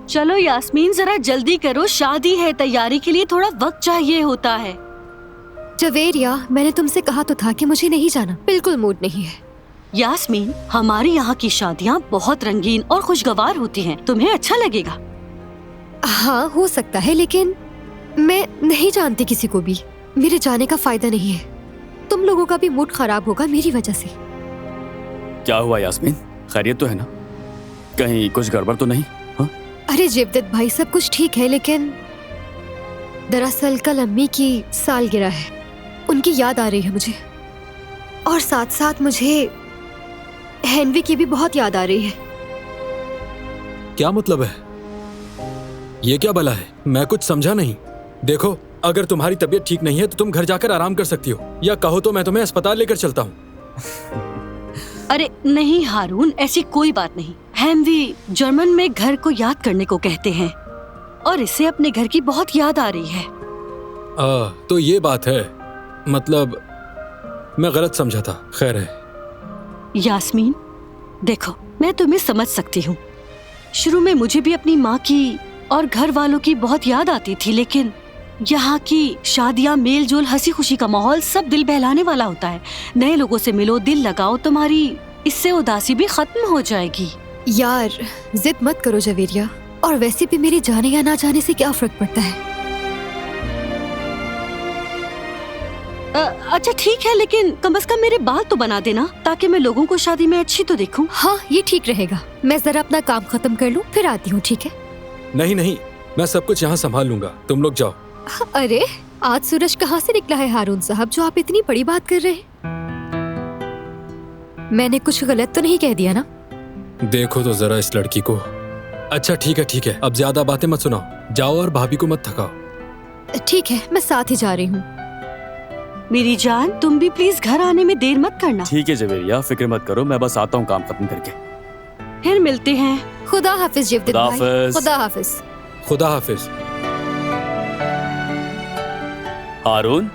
चलो यास्मीन, जरा जल्दी करो, शादी है, तैयारी के लिए थोड़ा वक्त चाहिए होता है। जवेरिया, मैंने तुमसे कहा तो था कि मुझे नहीं जाना, बिल्कुल मूड नहीं है। यास्मीन, हमारे यहाँ की शादियाँ बहुत रंगीन और खुशगवार होती हैं, तुम्हें अच्छा लगेगा। हाँ हो सकता है, लेकिन मैं नहीं जानती किसी को भी। मेरे जाने का फायदा नहीं है। तुम लोगों का भी मूड खराब होगा मेरी वजह से। क्या हुआ यास्मीन, खैरियत तो है ना? कहीं कुछ गड़बड़ तो नहीं? हाँ? अरे जेवदत भाई, सब कुछ ठीक है, लेकिन दरअसल कल अम्मी की सालगिरह है, उनकी याद आ रही है मुझे, और साथ साथ मुझे हेनवी की भी बहुत याद आ रही है। क्या मतलब है? ये क्या भला है? मैं कुछ समझा नहीं। देखो, अगर तुम्हारी तबीयत ठीक नहीं है तो तुम घर जाकर आराम कर सकती हो, या कहो तो मैं तुम्हें अस्पताल लेकर चलता हूँ। अरे नहीं हारून, ऐसी कोई बात नहीं। हेनवी जर्मन में घर को याद करने को कहते हैं, और इसे अपने घर की बहुत याद आ रही है। तो ये बात है, मतलब मैं गलत समझा था। खैर है। यास्मीन देखो, मैं तुम्हें समझ सकती हूँ। शुरू में मुझे भी अपनी माँ की और घर वालों की बहुत याद आती थी, लेकिन यहाँ की शादियाँ, मेल जोल, हंसी खुशी का माहौल सब दिल बहलाने वाला होता है। नए लोगों से मिलो, दिल लगाओ, तुम्हारी इससे उदासी भी खत्म हो जाएगी। यार जिद मत करो जवेरिया, और वैसे भी मेरे जाने या ना जाने से क्या फर्क पड़ता है। अच्छा ठीक है, लेकिन कम से कम मेरे बाल तो बना देना, ताकि मैं लोगों को शादी में अच्छी तो दिखूं। हाँ ये ठीक रहेगा। मैं जरा अपना काम खत्म कर लूँ, फिर आती हूँ, ठीक है? नहीं नहीं, मैं सब कुछ यहाँ संभाल लूंगा, तुम लोग जाओ। अरे आज सूरज कहाँ से निकला है हारून साहब, जो आप इतनी बड़ी बात कर रहे हैं? मैंने कुछ गलत तो नहीं कह दिया ना? देखो तो जरा इस लड़की को। अच्छा ठीक है, अब ज्यादा बातें मत सुनाओ, जाओ और भाभी को मत थकाओ। ठीक है, मैं साथ ही जा रही हूँ। मेरी जान, तुम भी प्लीज घर आने में देर मत करना। ठीक है जवेरिया, फिक्र मत करो, मैं बस आता हूँ काम खत्म करके। फिर मिलते हैं। खुदा हाफिज जेवदत खुदा भाई। हाफिज। खुदा हाफिज। खुदा हाफिज। हारून,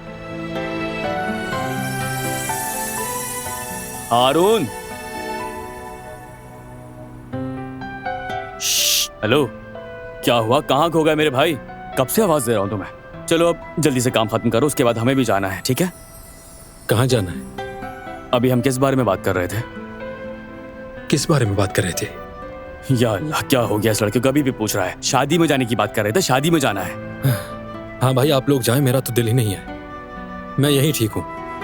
हारून, हेलो, क्या हुआ? कहाँ खो गए मेरे भाई? कब से आवाज दे रहा हूँ तुम्हें। चलो अब जल्दी से काम खत्म करो, उसके बाद हमें भी जाना है, ठीक है? कहाँ जाना है? अभी हम किस बारे में बात कर रहे थे? किस बारे में बात कर रहे थे? या अल्लाह, क्या हो गया इस लड़के को? कभी भी पूछ रहा है। शादी में जाने की बात कर रहे थे, शादी में जाना है। हाँ भाई, आप लोग जाएं, मेरा तो दिल ही नहीं है, मैं यहीं ठीक हूँ।